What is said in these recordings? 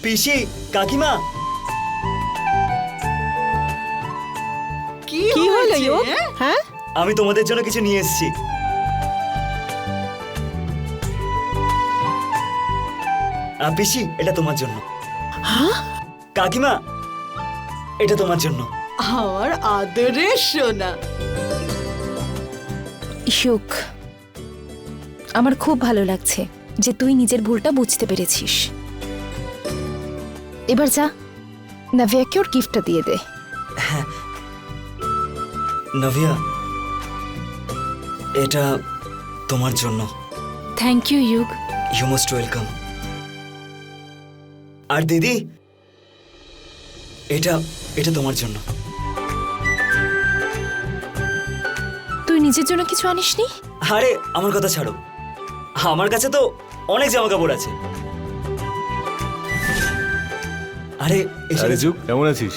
পিসি, কাকিমা, কি হলো ইয়োগ? হ্যাঁ, আমি তোমাদের জন্য কিছু নিয়ে এসেছি। পিসি, এটা তোমার জন্য। কাকিমা, এটা তোমার জন্য। আমার আদরের সোনা। ইশুক, আমার খুব ভালো লাগছে যে তুই নিজের ভুলটা বুঝতে পেরেছিস। এবার যা, নাভিয়াকে ওর গিফটটা দিয়ে দে। নাভিয়া, এটা তোমার জন্য। থ্যাংক ইউ ইউগ। You most welcome. আর দিদি, এটা এটা তোমার জন্য। তুই নিজের জন্য কিছু আনিসনি? আরে আমার কথা ছাড়ো, আমার কাছে তো অনেক জামা কাপড় আছে। আরে আরে যুগ, কেমন আছিস?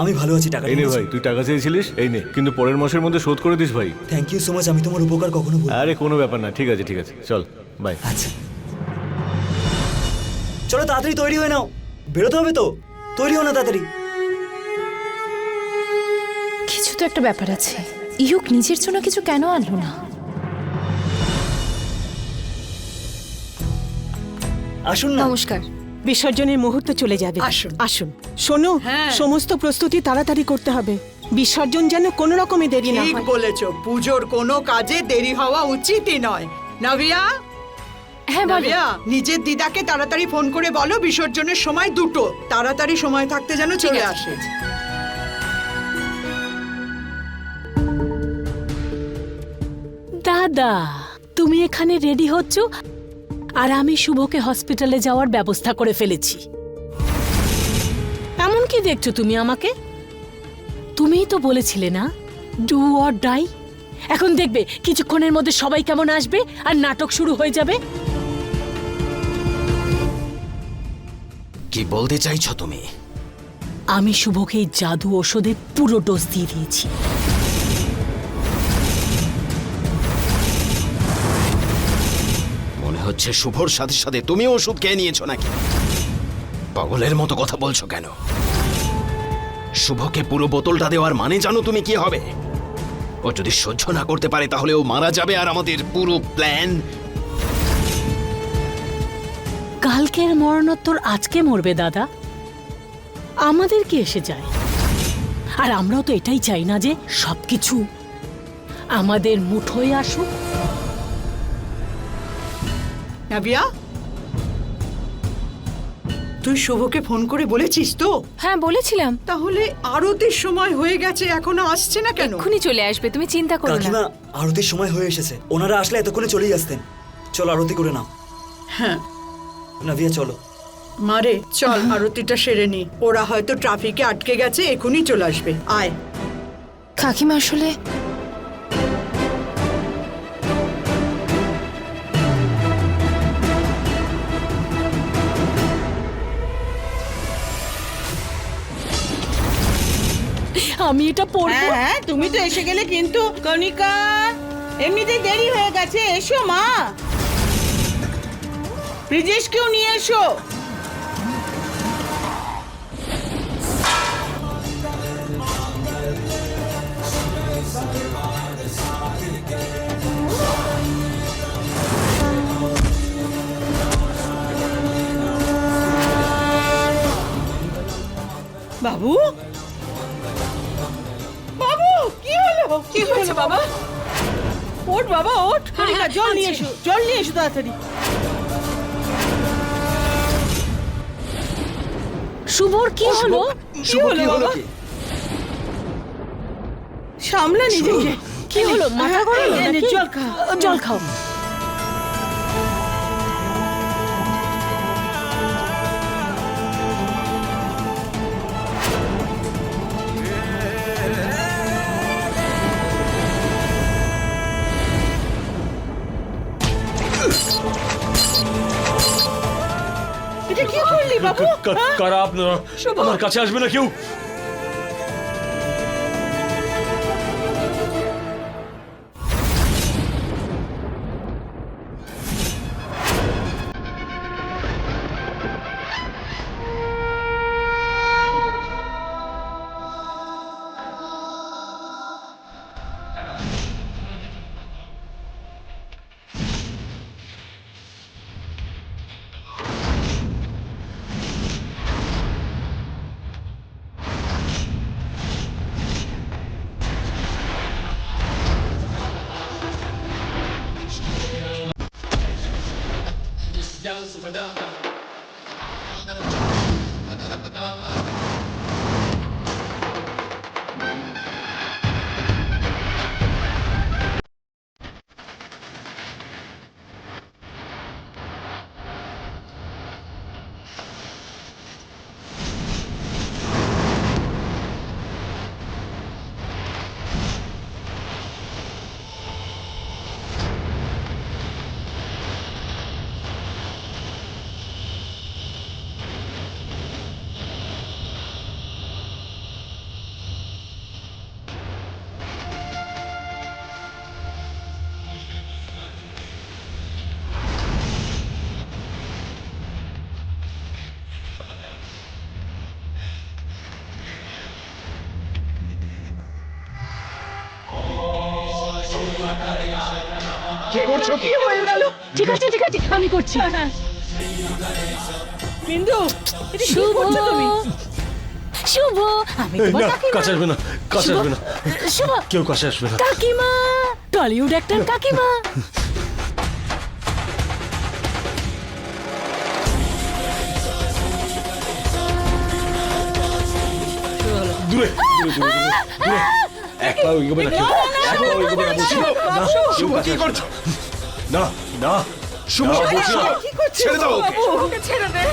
আমি ভালো আছি। টাকা এই নে ভাই, তুই টাকা চেয়েছিলিস, এই নে, কিন্তু পরের মাসের মধ্যে শোধ করে দিস ভাই। Thank you so much. আমি তোমার উপকার কখনো ভুলব না। আরে কোনো ব্যাপার না, ঠিক আছে ঠিক আছে, চল বাই। আচ্ছা, চলো তাড়াতাড়ি তৈরি হয়ে নাও, বেরোতে হবে তো। তৈরি হও না তাড়াতাড়ি। কিছু তো একটা ব্যাপার আছে। ইউগ নিজের জন্য কিছু কেন আনলো না? আসুন না। নমস্কার। বিসর্জনের মুহূর্ত চলে যাবে। আসুন। আসুন। শোনো, হ্যাঁ। সমস্ত প্রস্তুতি তাড়াতাড়ি করতে হবে। বিসর্জন যেন কোনো রকমে দেরি না ঠিক হয়। বলেছো, পুজোর কোনো কাজে দেরি হওয়া উচিতই নয়। নাভিয়া, হ্যাঁ বলো। নাভিয়া, নিজের দিদাকে তাড়াতাড়ি ফোন করে বলো বিসর্জনের সময় 2টো। তাড়াতাড়ি সময় থাকতে যেন চলে আসে। দাদা, তুমি এখানে রেডি হচ্ছ আর আমি শুভকে হসপিটালে যাওয়ার ব্যবস্থা করে ফেলেছি। এমন কি দেখছো তুমি আমাকে? তুমিই তো বলেছিলে না, ডু অর ডাই। এখন দেখবে কিছুক্ষণের মধ্যে সবাই কেমন আসবে আর নাটক শুরু হয়ে যাবে। কি বলতে চাইছো তুমি? আমি শুভকে এই জাদু ওষুধের পুরো ডোজ দিয়ে দিয়েছি। মনে হচ্ছে শুভর সাথে সাথে তুমি ওষুধ খেয়ে নিয়েছো নাকি? পাগলের মতো কথা বলছো কেন? শুভকে পুরো বোতলটা দেওয়ার মানে জানো তুমি কি হবে? ও যদি সহ্য না করতে পারে তাহলে ও মারা যাবে আর আমাদের পুরো প্ল্যান। কালকের মরণোত্তর আজকে মরবে দাদা, আমাদের কি এসে যায়? আর আমরাও তো এটাই চাই না যে সবকিছু আমাদের মুঠোয় আসুক। নাভিয়া, তুই শুভকে ফোন করে বলেছিস তো? হ্যাঁ বলেছিলাম। তাহলে আরতির সময় হয়ে গেছে, এখনো আসছে না কেন? এক্ষুনি চলে আসবে, তুমি চিন্তা করো না। কাকিমা, আরতির সময় হয়ে এসেছে। ওনারা আসলে এতক্ষণে চলেই আসতেন। চলো আরতি করে নাও। হ্যাঁ নাভিয়া চলো। মারে, চল আরতিটা সেরে নি। ওরা হয়তো ট্রাফিকে আটকে গেছে, এখনই চলে আসবে। আয়। কাকিমা আসলে আমি এটা পড়বো। হ্যাঁ, তুমি তো এসে গেলে, কিন্তু কণিকা, এমনিতেই দেরি হয়ে গেছে। এসো মা, ব্রিজেশকেও নিয়ে এসো। বাবু, বাবু, কি হলো? কি হয়েছে বাবা? ওঠ বাবা, ওঠ। কণিকা, জল নিয়ে এসো, জল নিয়ে এসো তাড়াতাড়ি। শুভর কি হলো? কি হলো বাবা? সামলা নিজেকে। কি হলো? মাথা গরম নাকি? জল খা, জল খাও। এটা কি করলি বাবু? কারা আপনারা? আমার কাছে আসবে না কেউ। ঠিক আছে আমি করছি। বিন্দু এটা কি শুভ করছো তুমি? শুভ আমি তোমার কাকিমা। কাছে আসবে না, কাছে আসবে না, শুভ কেউ কাছে আসবে না। কাকিমা, টলিউড অ্যাক্টর কাকিমা। দূরে দূরে দূরে দূরে, দূরে। এক পাও এগোবে না কেউ, এক পাও এগোবে না বলছি। না, কেউ কাছে আসবে না। না না শুভ, না, বলছি না। কি করছিস? ছেড়ে দাও ওকে। বাবু, ওকে ছেড়ে দে।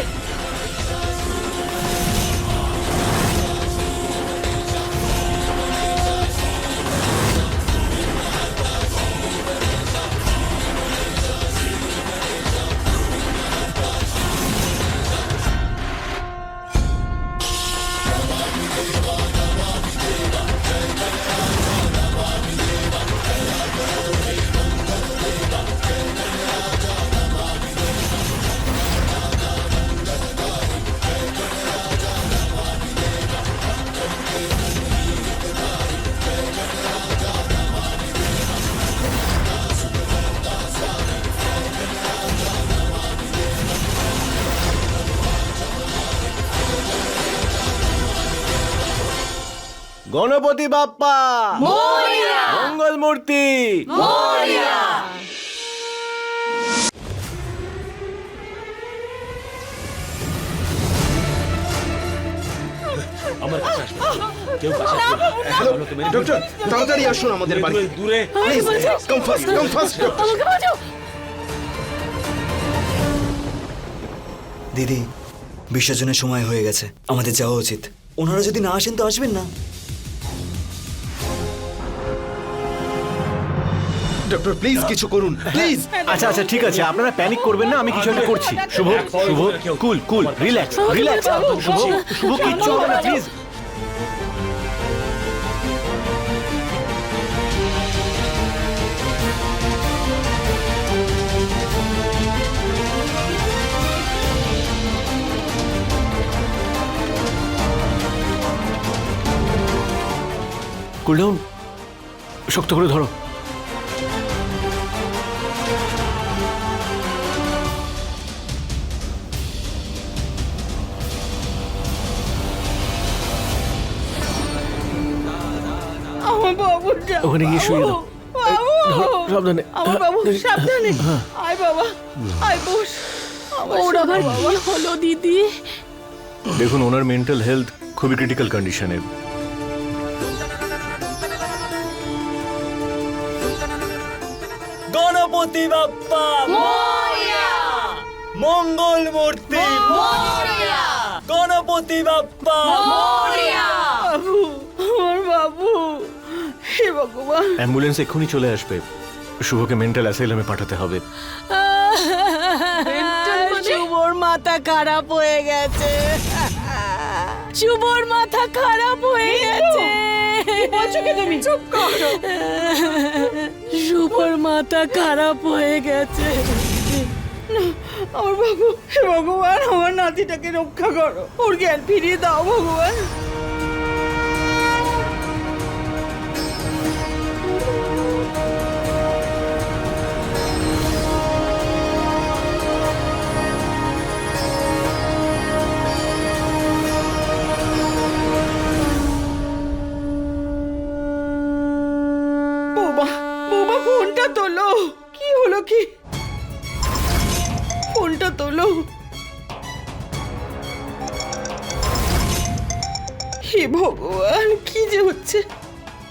গণপতি বাপ্পা মঙ্গল মূর্তি আমার কাছে আসবে না। কেউ কাছে আসবে না। হ্যালো ডক্টর, তাড়াতাড়ি আসুন আমাদের বাড়ি। দূরে দূরে please come fast, come fast. আমাকে বাঁচাও। দিদি, বিসর্জনের সময় হয়ে গেছে, আমাদের যাওয়া উচিত। ওনারা যদি না আসেন তো আসবেন না। ডক্টর প্লিজ কিছু করুন, প্লিজ। আচ্ছা আচ্ছা ঠিক আছে, আপনারা প্যানিক করবেন না, আমি কিছু একটা করছি। শুভ শুভ কুল কুল রিল্যাক্স রিল্যাক্স। শুভ শুভ কিচ্ছু হবে না, প্লিজ। কুল ডাউন, শক্ত করে ধরো। আমার বাবুটা। ওখানে গিয়ে শুয়ে দাও। বাবু, সাবধানে। আমার বাবু সাবধানে। আয় বাবা, আয় বস। ওর আবার কি হলো দিদি? দেখুন, ওনার মেন্টাল হেলথ খুবই ক্রিটিক্যাল কন্ডিশনে। গণপতি বাপ্পা মঙ্গল মূর্তি গণপতি বাপ্পা। বাবু, আমার বাবু, হে ভগবান। অ্যাম্বুলেন্স এক্ষুনি চলে আসবে। শুভকে মেন্টাল অ্যাসাইলামে পাঠাতে হবে। শুভর মাথা খারাপ হয়ে গেছে। শুভর মাথা খারাপ হয়ে গেছে। বলছো কি তুমি? চুপ করো। শুভর মাথা খারাপ হয়ে গেছে। আমার বাবু, হে ভগবান, আমার নাতিটাকে রক্ষা করো, ওর জ্ঞান ফিরিয়ে দাও ভগবান। বৌমা, বৌমা ফোনটা তোলো। কি হলো কি? ফোনটা তোলো। হে ভগবান, কি যে হচ্ছে?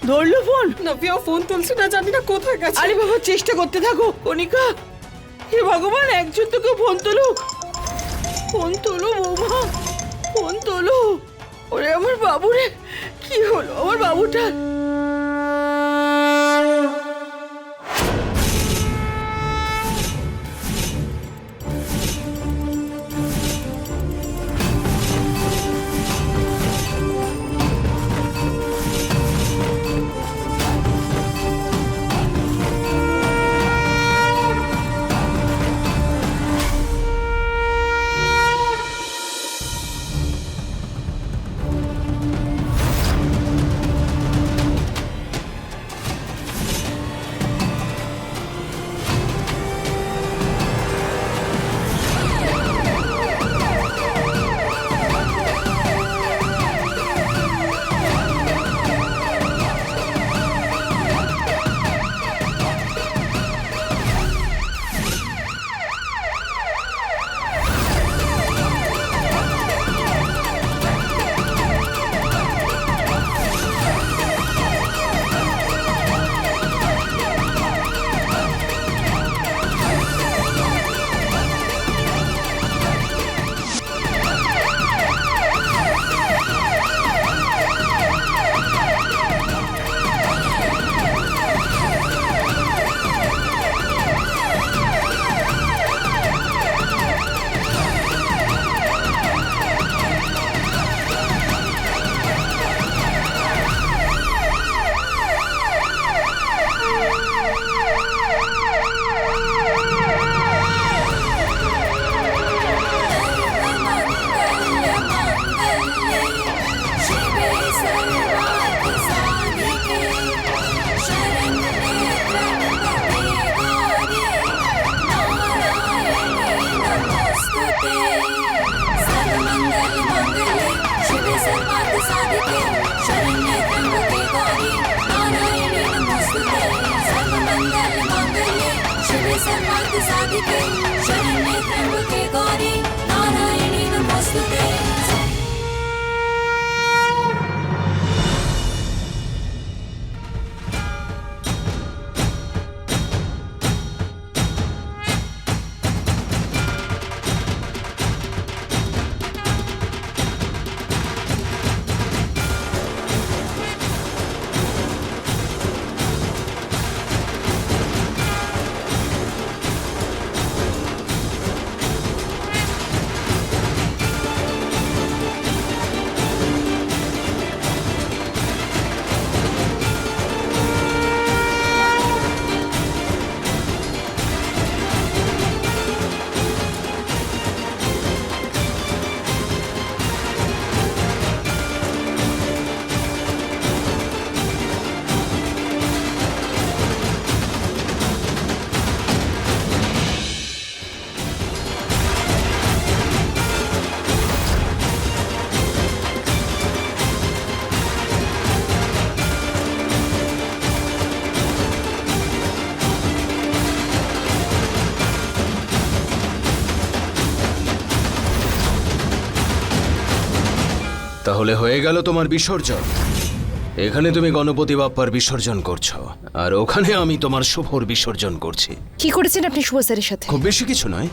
ধরলো ফোন? নভিয়া ফোন তুলছে না, জানি না কোথায় গেছে। আরে বাবা, চেষ্টা করতে থাকো কণিকা। হে ভগবান, একজন তো কেউ ফোন তুলুক। ফোন তোলো বৌমা, ফোন তোলো। ওরে আমার বাবুরে, কি হলো আমার বাবুটা? তাহলে হয়ে গেল তোমার বিসর্জন। এখানে তুমি গণপতি বাপ্পার বিসর্জন করছো, আর ওখানে আমি তোমার শুভর বিসর্জন করছি। কি করেছেন আপনি শুভ স্যারের সাথে? খুব বেশি কিছু নয়,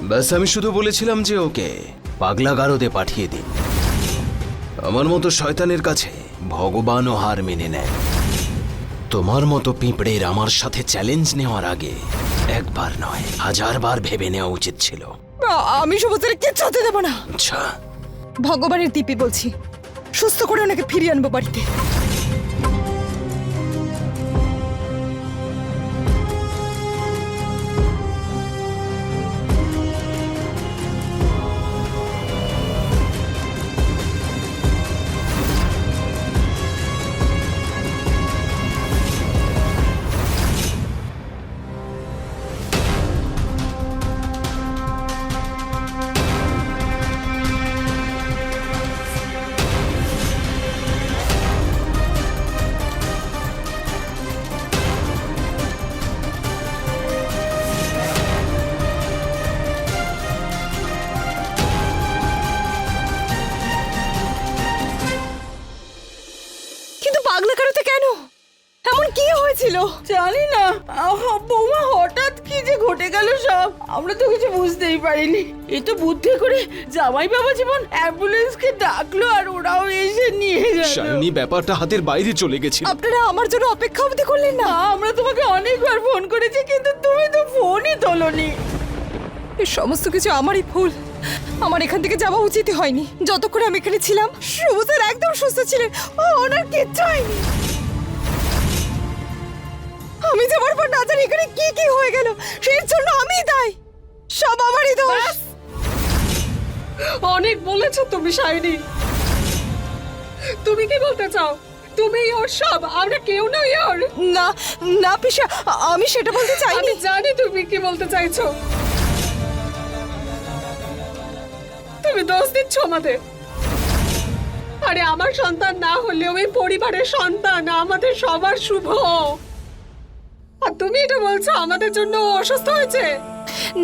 ব্যাস আমি শুধু বলেছিলাম যে ওকে পাগলা গারদে পাঠিয়ে দিন। আমার মতো শয়তানের কাছে ভগবানও হার মেনে নেয়। তোমার মতো পিঁপড়ের আমার সাথে চ্যালেঞ্জ নেওয়ার আগে একবার নয় 1000 বার ভেবে নেওয়া উচিত ছিল। আমি শুভ স্যারের কিচ্ছু হতে দেবো না। আচ্ছা, ভগবানের দিব্যি বলছি, সুস্থ করে ওনাকে ফিরিয়ে আনবো বাড়িতে। ছিল? জানি না বৌমা হঠাৎ কি যে ঘটে গেল সব আমরা তো কিছু বুঝতেই পারিনি। এই তো বুদ্ধি করে জামাই বাবা যেমন অ্যাম্বুলেন্সকে ডাকলো আর ওরাও এসে নিয়ে গেল। সায়নী, ব্যাপারটা হাতের বাইরে চলে গেছিল। আপনারা আমার জন্য অপেক্ষা অবধি করলেন না? আমরা তোমাকে অনেকবার ফোন করেছি কিন্তু তুমি তো ফোনই তোলনি। এই সমস্ত কিছু আমারই ভুল। আমার এখান থেকে যাওয়া উচিত হয়নি। যতক্ষণ আমি এখানে ছিলাম শুভ স্যার একদম সুস্থ ছিলেন, ওনার কিচ্ছু হয়নি। আমি যাবার পর না জানি এখানে কি কি হয়ে গেল, সেই জন্য আমিই দায়ী। সব আমারই দোষ। অনেক বলেছো তুমি সায়নী। তুমি কি বলতে চাও? তুমি ওর সব, আমরা কেউ নই ওর। না না পিসা, আমি সেটা বলতে আমি চাইনি। জানি তুমি কি বলতে চাইছো। তুমি দোষ দিচ্ছ আমাদের। আরে আমার সন্তান না হলেও এই পরিবারের সন্তান, আমাদের সবার শুভ। আর তুমি এটা বলছো আমাদের জন্য ও অসুস্থ হয়েছে?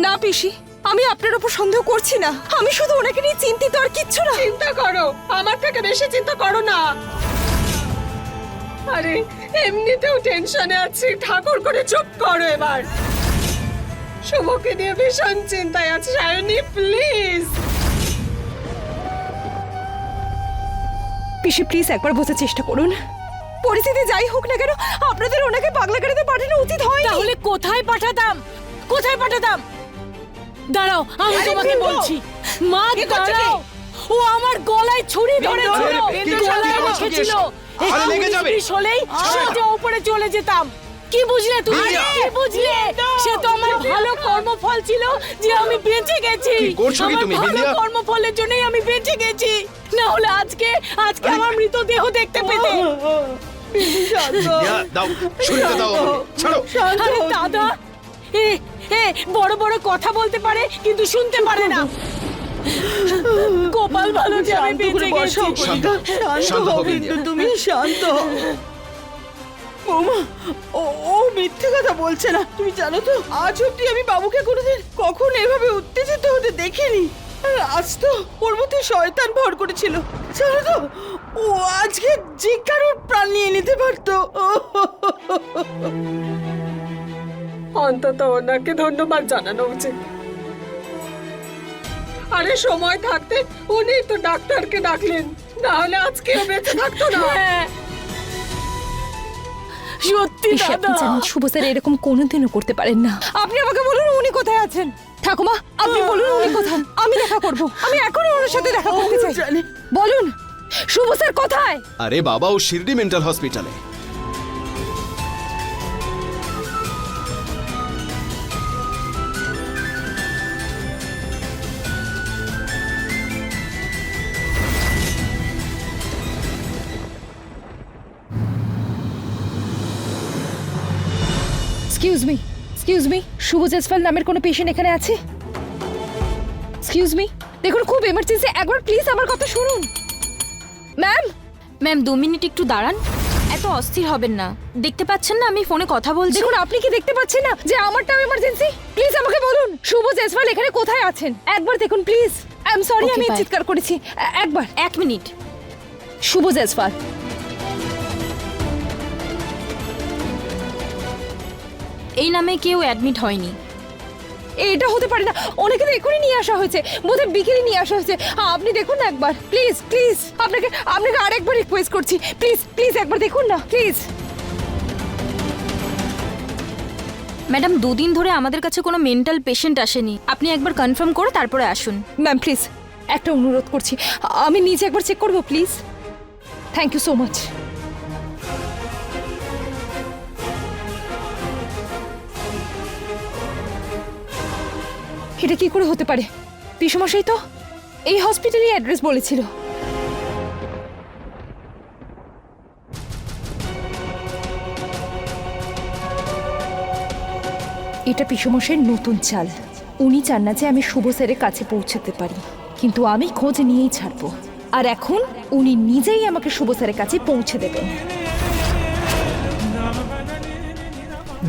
না পিসি, আমি আপনার উপর সন্দেহ করছি না। আমি শুধু ওনাকে নিয়ে চিন্তিত, আর কিচ্ছু না। চিন্তা করো, আমার থেকে বেশি চিন্তা করো না। আরে এমনিতেও টেনশনে আছি, ঠাকুর করে চুপ করো এবার। শুভকে নিয়ে ভীষণ চিন্তায় আছি সায়নী, প্লিজ। পিসি প্লিজ একবার বোঝার চেষ্টা করুন। পরিস্থিতি যাই হোক না কেন, আপনাদের ওনাকে পাগলা গাড়িতে পাঠানো উচিত হয়। তাহলে কোথায় পাঠাতাম? কোথায় পাঠাতাম? দাঁড়াও, আমি আরে তোমাকে বিন্দু! বলছি। মা কি করছো দাঁড়াও, ও আমার গলায় ছুরি ধরেছিল, বিন্দু, গলায় কি করছো? রেখেছিল। আরে লেগে যাবে। একটু হলেই সোজা উপরে চলে যেতাম। কি বুঝলে তুমি? কি বুঝলে? সে তো আমার ভালো কর্মফল ছিল যে আমি বেঁচে গেছি। কি করছো কি আমার তুমি, ভালো বিন্দিয়া? কর্মফলের জন্যই আমি বেঁচে গেছি। না হলে আজকে আমার মৃতদেহ দেখতে পেতে। দাও, ছুরিটা দাও আমাকে। ছাড়ো। আরে দাদা, এ এ বড় বড় কথা বলতে পারে কিন্তু শুনতে পারে না। গোপাল ভালো যে আমি বেঁচে গেছি। শান্ত শান্ত হও হও, কিন্তু বিন্দিয়া। তুমি শান্ত হও। বৌমা, ও মিথ্যে কথা বলছে না। তুমি জানো তো আজ অব্দি আমি বাবুকে কোনোদিন কখনো এভাবে উত্তেজিত হতে দেখিনি। আর আজ তো ওর মধ্যে শয়তান ভর করেছিল। জানো তো ও আজকে যে কারোর প্রাণ নিয়ে নিতে পারতো। অন্তত ওনাকে ধন্যবাদ জানানো উচিত। আরে সময় থাকতে উনি তো ডাক্তারকে ডাকলেন, না হলে আজকেও বেঁচে থাকতো না। হ্যাঁ, সত্যি পিসি, আপনি দাদা। জানেন শুভ স্যার এরকম কোনোদিনও করতে পারেন না। আপনি আমাকে বলুন উনি কোথায় আছেন। ঠাকুমা, আপনি বলুন উনি কোথায়, আমি দেখা করব। আমি এখনই ওনার সাথে দেখা করতে চাই। জানি। বলুন শুভ স্যার কোথায়? আরে বাবা, ও শিরডি মেন্টাল হসপিটালে। এক্সকিউজ মি, শুভ জেসওয়াল নামের কোনো পেশেন্ট এখানে আছে? এক্সকিউজ মি, দেখুন খুব এমার্জেন্সি, একবার প্লিজ আমার কথা শুনুন। ম্যাম, ম্যাম 2 মিনিট একটু দাঁড়ান। এত অস্থির হবেন না, দেখতে পাচ্ছেন না আমি ফোনে কথা বলছি। দেখুন আপনি কি দেখতে পাচ্ছেন না যে আমারটাও এমার্জেন্সি? প্লিজ আমাকে বলুন শুভ জেসওয়াল এখানে কোথায় আছেন, একবার দেখুন please. I am sorry, Okay, আমি bye. চিৎকার করেছি। একবার 1 মিনিট। শুভ জেসওয়াল। এই নামে কেউ অ্যাডমিট হয়নি। এটা হতে পারে না, অনেকে তো এখনই নিয়ে আসা হয়েছে, বোধহয় বিকেলে নিয়ে আসা হয়েছে। আপনি দেখুন না একবার প্লিজ প্লিজ, আপনাকে আপনাকে আরেকবার রিকোয়েস্ট করছি, প্লিজ প্লিজ একবার দেখুন না প্লিজ। ম্যাডাম 2 দিন ধরে আমাদের কাছে কোনো মেন্টাল পেশেন্ট আসেনি, আপনি একবার কনফার্ম করে তারপরে আসুন। ম্যাম প্লিজ একটা অনুরোধ করছি, আমি নিজে একবার চেক করবো please. Thank you so much. এটা কি করে হতে পারে? পিসমশাই তো এই হসপিটালের অ্যাড্রেস বলেছিল। এটা পিসমশাইয়ের নতুন চাল। উনি চান না যে আমি শুভ স্যারের কাছে পৌঁছাতে পারি, কিন্তু আমি খোঁজ নিয়েই ছাড়বো। আর এখন উনি নিজেই আমাকে শুভ স্যারের কাছে পৌঁছে দেবেন।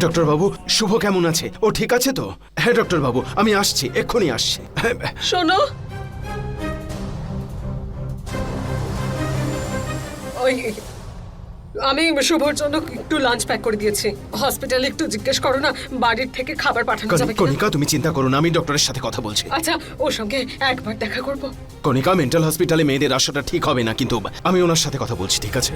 ডক্টর বাবু, শুভ কেমন আছে? ও ঠিক আছে তো? হ্যাঁ ডক্টর বাবু, আমি আসছি, এক্ষুনি আসছি। শোনো, ওই আমি শুভর জন্য একটু লাঞ্চ প্যাক করে দিয়েছি। হসপিটালে একটু জিজ্ঞেস করো না বাড়ির থেকে খাবার পাঠানো যাবে কিনা। কণিকা তুমি চিন্তা করো না, আমি ডক্টরের সাথে কথা বলছি। আচ্ছা ওর সঙ্গে একবার দেখা করব। কণিকা, মেন্টাল হসপিটালে মেয়েদের আসাটা ঠিক হবে না, কিন্তু আমি ওনার সাথে কথা বলছি, ঠিক আছে?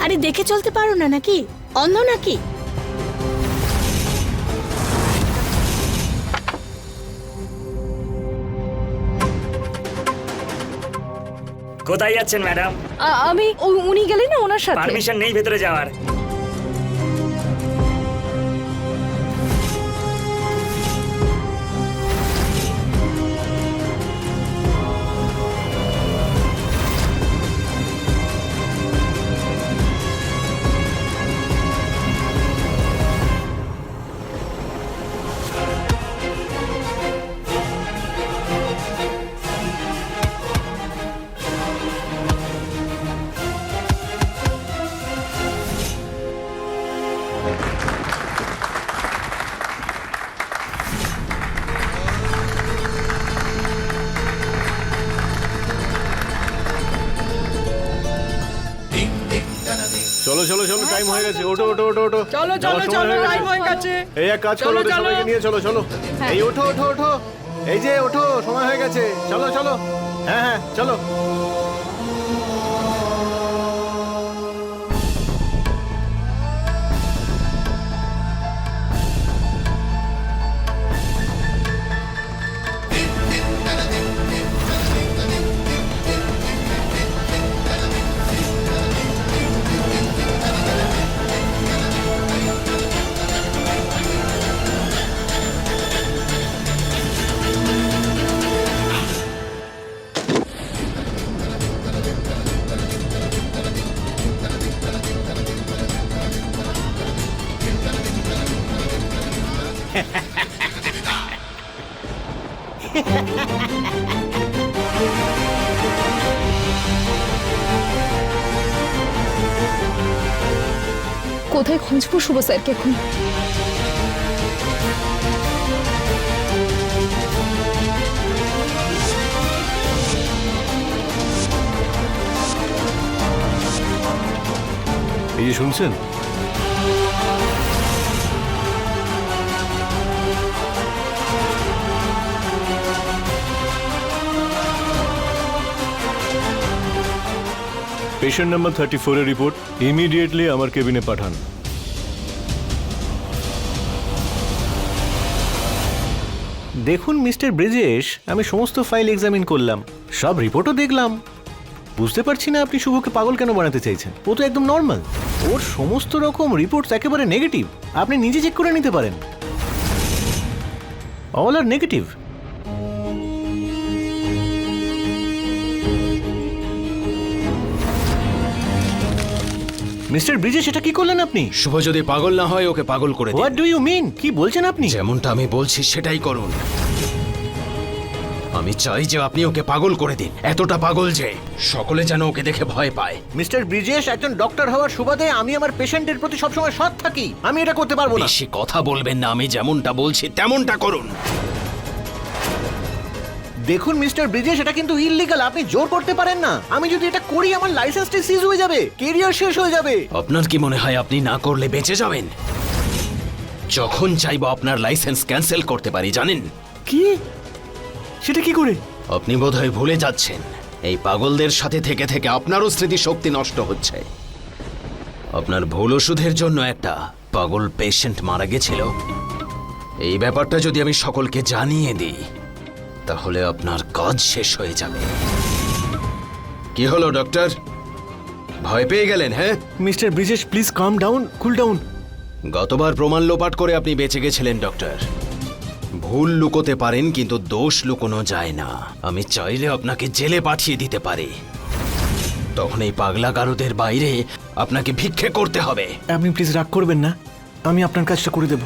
আরে দেখে চলতে পারো না নাকি? অন্ধ নাকি? কোথায় যাচ্ছেন ম্যাডাম? আমি উনি গেলেন না ওনার সাথে। পারমিশন নেই ভেতরে যাওয়ার। চলো চলো চলো, টাইম হয়ে গেছে, ওঠো ওঠো ওঠো ওঠো। চলো যাওয়ার চলো সময় চলো, হয়ে টাইম গেছে। হয়ে গেছে। এই এক কাজ করো, চলো, ওদের চলো। সবাইকে নিয়ে চলো চলো। এই ওঠো ওঠো ওঠো, এই যে ওঠো, সময় হয়ে গেছে, চলো চলো। হ্যাঁ হ্যাঁ চলো। কোথায় খুঁজবো শুভ স্যারকে এখন? এই যে শুনছেন, পেশেন্ট নাম্বার 34 এর রিপোর্ট ইমিডিয়েটলি আমার কেবিনে পাঠান। দেখুন মিস্টার ব্রিজেশ, আমি সমস্ত ফাইল এক্সামিন করলাম, সব রিপোর্টও দেখলাম। বুঝতে পারছি না আপনি শুভকে পাগল কেন বানাতে চাইছেন। ও তো একদম নর্মাল, ওর সমস্ত রকম রিপোর্টস একেবারে নেগেটিভ। আপনি নিজে চেক করে নিতে পারেন, অল আর নেগেটিভ। মিস্টার ব্রিজেশ, এটা কি করলেন আপনি? শুভ যদি পাগল না হয় ওকে পাগল করে দিন। What do you mean? কি বলছেন আপনি? যেমনটা আমি বলছি সেটাই করুন। আমি চাই যে আপনি ওকে পাগল করে দিন, এতটা পাগল যে সকলে যেন ওকে দেখে ভয় পায়। মিস্টার ব্রিজেশ, একজন ডক্টর হওয়ার সুবাদে আমি আমার পেশেন্টের প্রতি সবসময় সৎ থাকি, আমি এটা করতে পারবো না। বেশি কথা বলবেন না, আমি যেমনটা বলছি তেমনটা করুন। দেখুন মিস্টার ব্রিজেশ, এটা কিন্তু ইললিগাল, আপনি জোর করতে পারেন না। আমি যদি এটা করি আমার লাইসেন্সটি সিজ হয়ে যাবে, কেরিয়ার শেষ হয়ে যাবে। আপনার কি মনে হয় আপনি না করলে বেঁচে যাবেন? যখন চাইবো আপনার লাইসেন্স ক্যান্সেল করতে পারি, জানেন? কি? সেটা কি করে? আপনি বোধহয় ভুলে যাচ্ছেন, এই পাগলদের সাথে থেকে থেকে আপনারও স্মৃতিশক্তি নষ্ট হচ্ছে। আপনার ভুল ওষুধের জন্য একটা পাগল পেশেন্ট মারা গেছিল, এই ব্যাপারটা যদি আমি সকলকে জানিয়ে দিই তাহলে আপনার কাজ শেষ হয়ে যাবে। কি হলো ডক্টর, ভয় পেয়ে গেলেন? হ্যাঁ mister Brijesh, please calm down, cool down. গতবার প্রমাণ লোপাট করে আপনি বেঁচে গেছিলেন ডক্টর। ভুল লুকোতে পারেন কিন্তু দোষ লুকোনো যায় না। আমি চাইলে আপনাকে জেলে পাঠিয়ে দিতে পারি, তখন এই পাগলা গারদের বাইরে আপনাকে ভিক্ষে করতে হবে। আপনি প্লিজ রাগ করবেন না, আমি আপনার কাজটা করে দেব।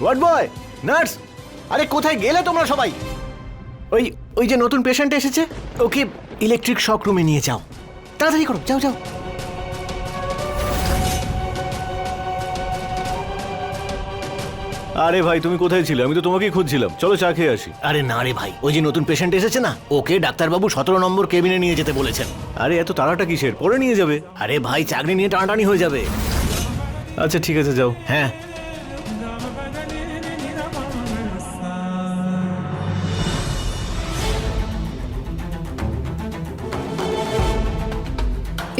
ওয়ার্ড বয়, নার্স, আরে কোথায় গেলে তোমরা সবাই? ওই ওই যে নতুন পেশেন্ট এসেছে, ওকে ইলেকট্রিক শক রুমে নিয়ে যাও, তাড়াতাড়ি করো, যাও যাও। আরে ভাই, তুমি কোথায় ছিলে? আমি তো তোমাকেই খুঁজছিলাম। চলো চা খেয়ে আসি। আরে না রে ভাই, ওই যে নতুন পেশেন্ট এসেছে না, ওকে ডাক্তারবাবু 17 নম্বর কেবিনে নিয়ে যেতে বলেছেন। আরে এত তাড়াটা কিসের? পরে নিয়ে যাবে। আরে ভাই, চাকরি নিয়ে টানাটানি হয়ে যাবে। আচ্ছা ঠিক আছে, যাও। হ্যাঁ,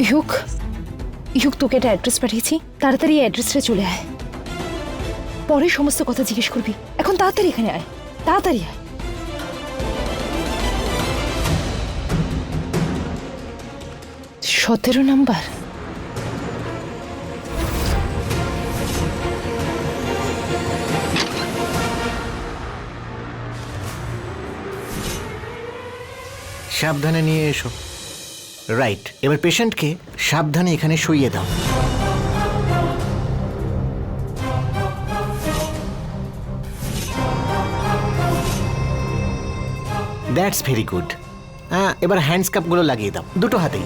ইহুক, ইহুক, তোকে একটা অ্যাড্রেস পাঠিয়েছি, তাড়াতাড়ি এই অ্যাড্রেসটা চলে আয়। পরে সমস্ত কথা জিজ্ঞেস করবি, এখন তাড়াতাড়ি এখানে আয়, তাড়াতাড়ি আয়। সতেরো নাম্বার। সাবধানে নিয়ে এসো। রাইট, এবার পেশেন্টকে সাবধানে এখানে শুইয়ে দাও। That's very good. হ্যাঁ, এবার হ্যান্ডস কাপগুলো লাগিয়ে দাও, দুটো হাতেই।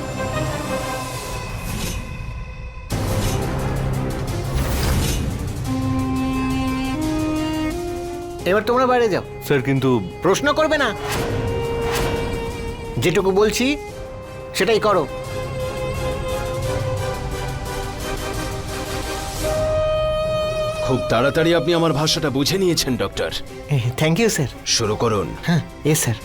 এবার তোমরা বাইরে যাও। স্যার কিন্তু প্রশ্ন করবে না, যেটুকু বলছি সেটাই করো। খুব তাড়াতাড়ি আপনি আমার ভাষাটা বুঝে নিয়েছেন ডক্টর। Thank you sir. শুরু করুন। হ্যাঁ, এ স্যার।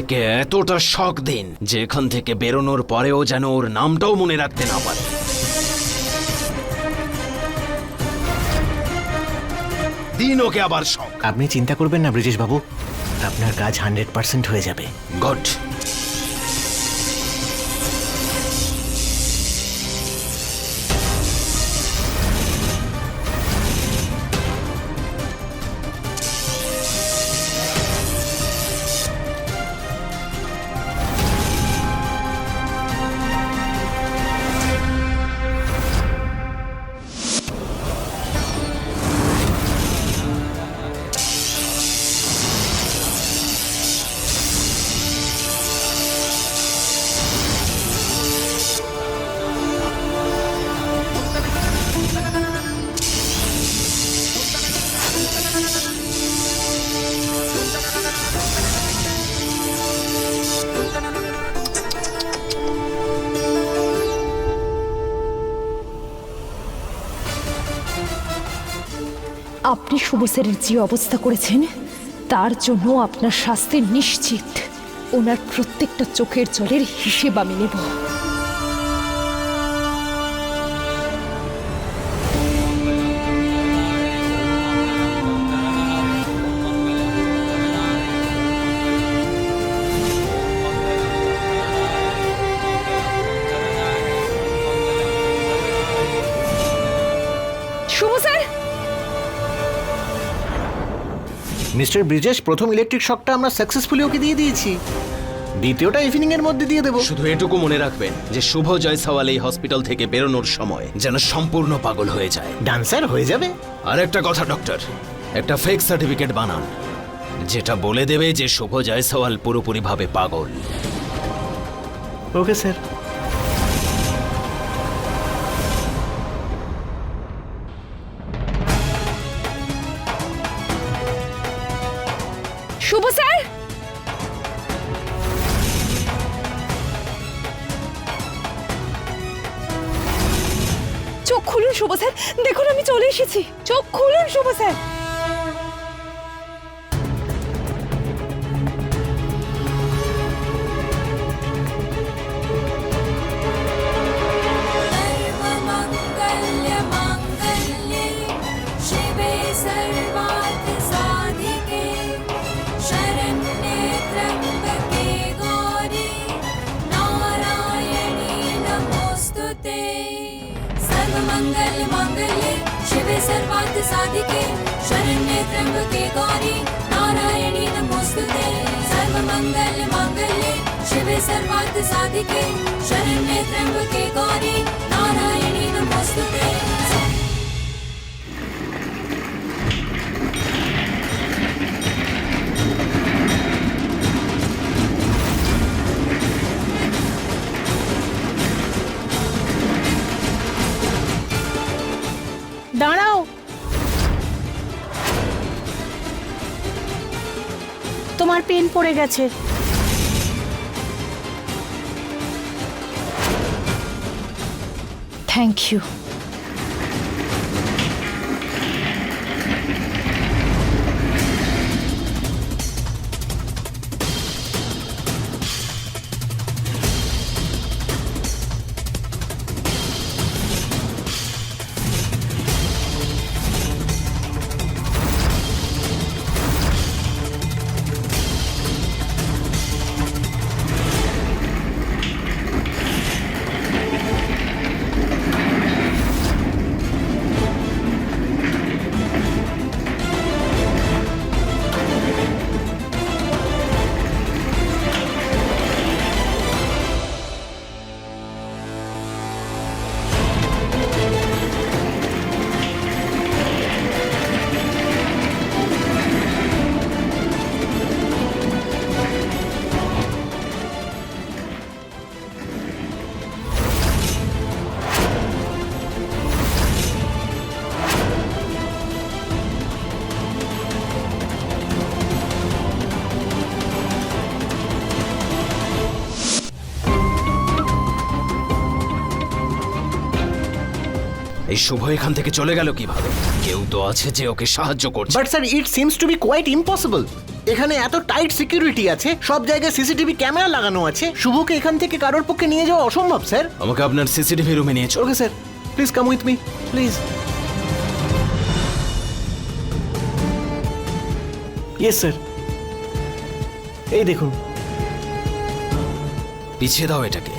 একে এতটা শক দিন যে এখান থেকে বেরোনোর পরেও যেন ওর নামটাও মনে রাখতে না পারে। দিন ওকে আবার শক। আপনি চিন্তা করবেন না ব্রিজেশ বাবু, আপনার কাজ 100% হয়ে যাবে। গুড। আপনি শুভ স্যারের যে অবস্থা করেছেন তার জন্য আপনার শাস্তি নিশ্চিত। ওনার প্রত্যেকটা চোখের জলের হিসেব আমি নেব। শুভ স্যার, মিস্টার ব্রিজেশ, প্রথম ইলেকট্রিক শকটা আমরা সাকসেসফুলি ওকে দিয়ে দিয়েছি, দ্বিতীয়টা ইভিনিং এর মধ্যে দিয়ে দেবো। শুধু এটুকু মনে রাখবেন যে শুভ জয়সওয়াল এই হসপিটাল থেকে বেরোনোর সময় যেন সম্পূর্ণ পাগল হয়ে যায়। ডান্সার হয়ে যাবে। আর একটা কথা ডক্টর, একটা ফেক সার্টিফিকেট বানান যেটা বলে দেবে যে শুভ জয়সওয়াল পুরোপুরিভাবে পাগল। Okay sir. শুভ স্যার, চোখ খুলুন শুভ স্যার, দেখুন আমি চলে এসেছি, চোখ খুলুন শুভ স্যার। सर्वमङ्गल्यमाङ्गल्ये शिवे सर्वार्थसाधिके शरण्ये त्र्यम्बके गौरी नारायणी नमोऽस्तुते। सर्वमङ्गल्यमाङ्गल्ये शिवे सर्वार्थसाधिके शरण्ये त्र्यम्बके गौरी नारायणी नमोऽस्तुते। सर्वमङ्गल्यमाङ्गल्ये शिवे सर्वार्थसाधिके शरण्ये त्र्यम्बके गौरी नारायणी नमोऽस्तुते। দাঁড়াও, তোমার পেন পড়ে গেছে। Thank you. এই শুভ এখান থেকে চলে গেল কিভাবে? কেউ তো আছে যে ওকে সাহায্য করছে। But sir, it seems to be quite impossible. এখানে এত টাইট সিকিউরিটি আছে, সব জায়গায় সিসিটিভি ক্যামেরা লাগানো আছে, শুভকে এখান থেকে কারোর পক্ষে নিয়ে যাওয়া অসম্ভব স্যার। আমাকে আপনার সিসিটিভি রুমে নিয়ে চলো। Okay sir, please come with me please. Yes sir, এই দেখুন। পিছিয়ে দাও এটাকে।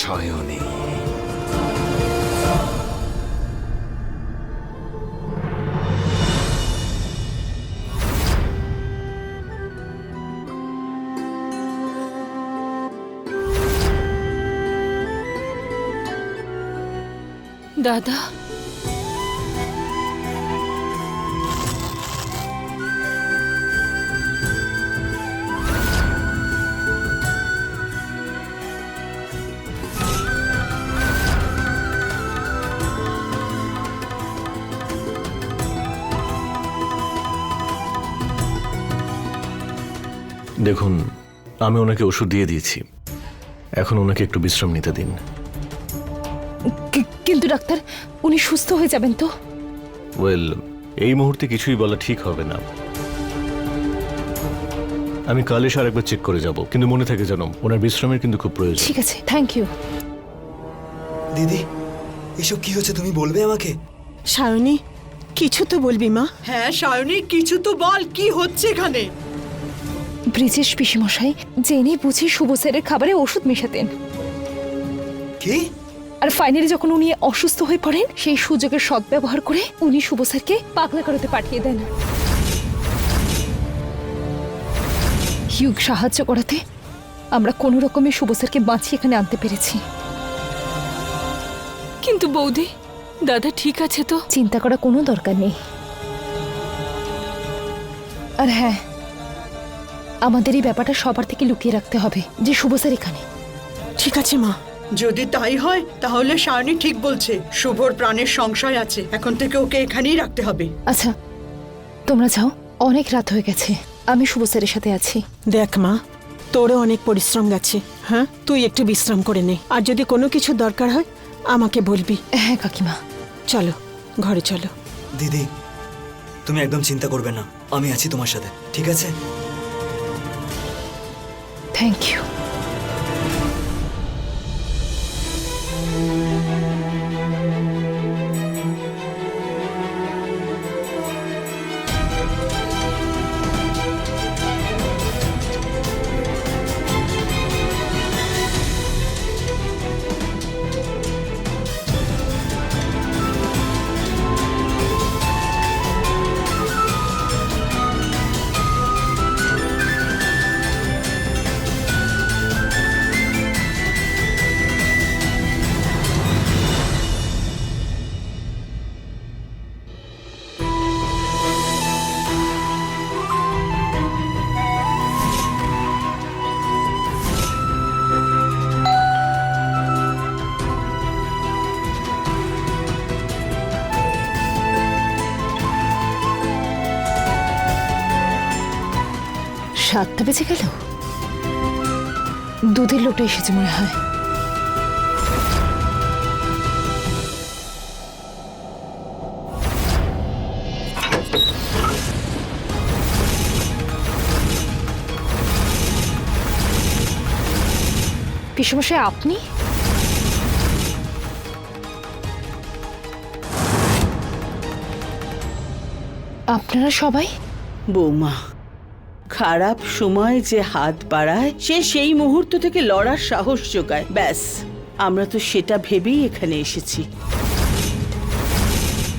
সায়নী, দাদা, দেখুন, আমি ওনাকে ওষুধ দিয়ে দিয়েছি, এখন ওনাকে একটু বিশ্রাম নিতে দিন। কিন্তু ডাক্তার, উনি সুস্থ হয়ে যাবেন তো? ওয়েল, এই মুহূর্তে কিছুই বলা ঠিক হবে না। আমি কাল এসে আরেকবার চেক করে যাব, কিন্তু মনে থাকে যেন ওনার বিশ্রামের কিন্তু খুব প্রয়োজন। ঠিক আছে, থ্যাংক ইউ। দিদি, এসব কি হচ্ছে তুমি বলবে আমাকে? সায়নী, কিছু তো বলবি মা। হ্যাঁ সায়নী, কিছু তো বল, কি হচ্ছে এখানে? ব্রিজেশ পিসিমশাই জেনে বুঝে শুভ স্যারের খাবারে ওষুধ মেশাতেন। কি? আর ফাইনালি যখন উনি অসুস্থ হয়ে পড়েন, সেই সুযোগের সদ্ব্যবহার করে উনি শুভ স্যারকে পাগলা করতে পাঠিয়ে দেন। হিউগ সাহায্য করাতে আমরা কোনো রকমে শুভ স্যারকে বাঁচিয়ে এখানে আনতে পেরেছি। কিন্তু বৌদি, দাদা ঠিক আছে তো? চিন্তা করা কোনো দরকার নেই। আর হ্যাঁ, আমাদের এই ব্যাপারটা সবার থেকে লুকিয়ে রাখতে হবে যে শুভ স্যার এখানে। ঠিক আছে মা, যদি তাই হয় তাহলে সায়নী ঠিক বলছে, শুভর প্রাণের সংশয় আছে, এখন থেকে ওকে এখানেই রাখতে হবে। আচ্ছা তোমরা যাও, অনেক রাত হয়ে গেছে, আমি শুভ স্যারের সাথে আছি। দেখ মা, তোরও অনেক পরিশ্রম গেছে, হ্যাঁ তুই একটু বিশ্রাম করে নে, আর যদি কোনো কিছু দরকার হয় আমাকে বলবি। হ্যাঁ কাকিমা। চলো ঘরে চলো। দিদি তুমি একদম চিন্তা করবে না, আমি আছি তোমার সাথে, ঠিক আছে? Thank you. সাতটা বেজে গেল, দুধের লোটা এসেছে মনে হয়। পিসমশাই আপনি? আপনারা সবাই? বৌমা, খারাপ সময় যে হাত বাড়ায় সে সেই মুহূর্ত থেকে লড়ার সাহস যোগায়, ব্যাস আমরা তো সেটা ভেবেই এখানে এসেছি।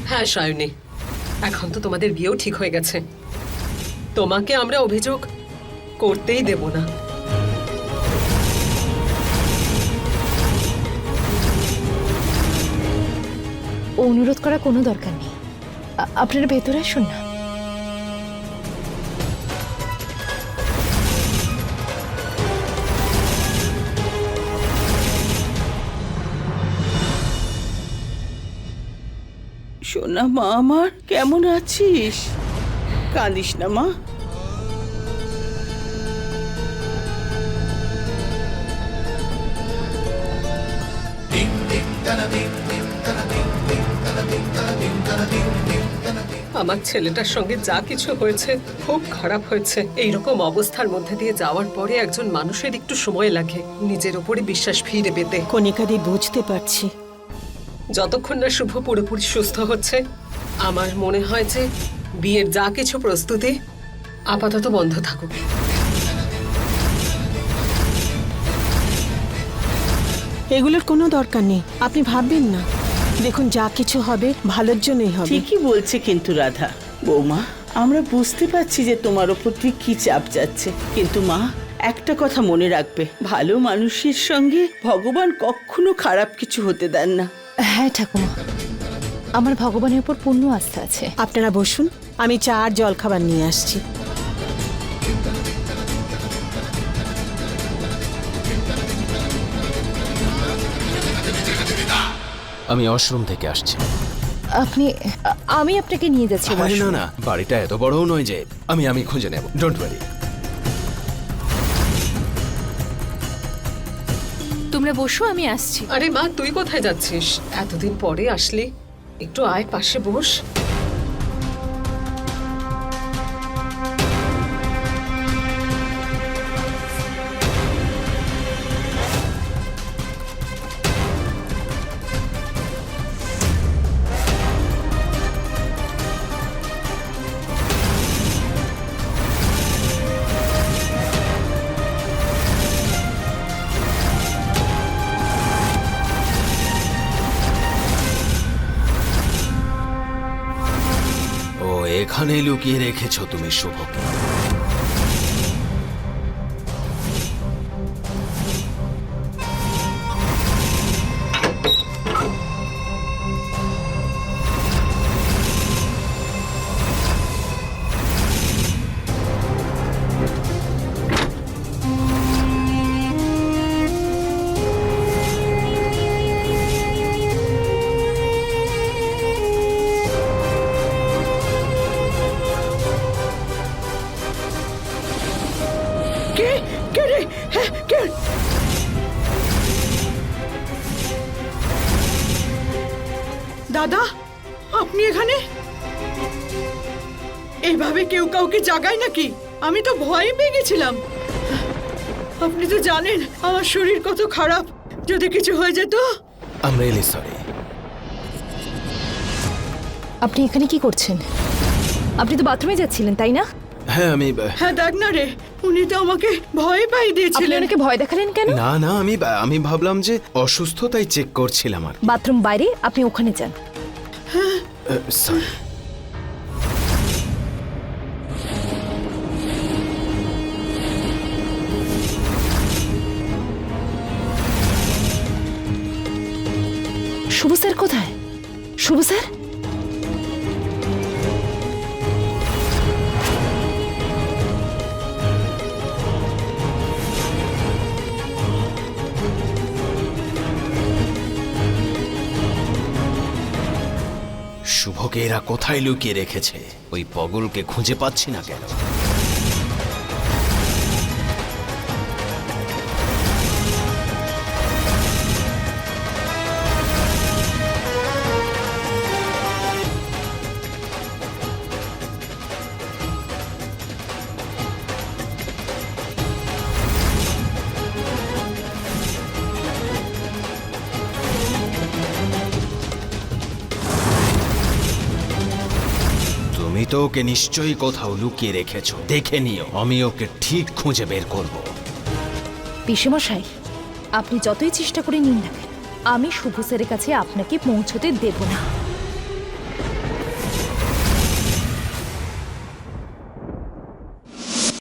হ্যাঁ সায়নী, এখন তো তোমাদের বিয়েও ঠিক হয়ে গেছে, তোমাকে আমরা অভিযোগ করতেই দেব না। অনুরোধ করা কোনো দরকার নেই, আপনারা ভেতরে আসুন না। সোনা মা আমার, কেমন আছিস? কাঁদিস না মা। আমার ছেলেটার সঙ্গে যা কিছু হয়েছে খুব খারাপ হয়েছে। এইরকম অবস্থার মধ্যে দিয়ে যাওয়ার পরে একজন মানুষের একটু সময় লাগে নিজের উপরে বিশ্বাস ফিরে পেতে। কণিকাদি, বুঝতে পারছি, যতক্ষণ না শুভ পুরোপুরি সুস্থ হচ্ছে আমার মনে হয় যে বিয়ের যা কিছু প্রস্তুতি আপাতত বন্ধ থাকুক। এগুলোর কোনো দরকার নেই, আপনি ভাববেন না, দেখুন যা কিছু হবে ভালোর জন্যই হবে। ঠিকই বলছে কিন্তু রাধা। বৌমা, আমরা বুঝতে পারছি যে তোমার ওপর ঠিক কি চাপ যাচ্ছে, কিন্তু মা একটা কথা মনে রাখবে, ভালো মানুষের সঙ্গে ভগবান কখনো খারাপ কিছু হতে দেন না। হ্যাঁ ঠাকুমা, আমার ভগবানের উপর পূর্ণ আস্থা আছে। আপনারা বসুন, আমি চা আর জলখাবার নিয়ে আসছি। আমি আশ্রম থেকে আসছি। আমি আপনাকে নিয়ে যাচ্ছি। আরে না না, বাড়িটা এত বড়ও নয় যে আমি খুঁজে নেব, ডোন্ট ওয়ারি। তোমরা বসো, আমি আসছি। আরে মা, তুই কোথায় যাচ্ছিস? এতদিন পরে আসলি, একটু আয় পাশে বস। এখানে লুকিয়ে রেখেছো তুমি শুভকে। দাদা আপনি এখানে? এইভাবে কেউ কাউকে জাগায় নাকি? আমি তো ভয় পেয়ে গেছিলাম। আপনি তো জানেন আমার শরীর কত খারাপ, যদি কিছু হয়ে যেত। I am really sorry. আপনি এখানে কি করছেন? আপনি তো বাথরুমে যাচ্ছিলেন তাই না? হ্যাঁ আমি হ্যাঁ দেখ না রে, উনি তো আমাকে ভয় পাই আপনি দিয়েছিলেন। ওনাকে ভয় দেখালেন কেন? না না আমি ভাবলাম যে অসুস্থ তাই চেক করছিলাম আর বাথরুম বাইরে, আপনি ওখানে যান। সরি। শুভ স্যার কোথায়? শুভ স্যার? শুভকে এরা কোথায় লুকিয়ে রেখেছে? ওই পগলকে খুঁজে পাচ্ছি না কেন? তুমি তো ওকে নিশ্চয়ই কোথাও লুকিয়ে রেখেছো, দেখে নিও। আমি ওকে ঠিক খুঁজে বের করব। পিসেমশাই, আপনি যতই চেষ্টা করে নিন না কেন, আমি শুভ স্যারের কাছে আপনাকে পৌঁছতে দেব না।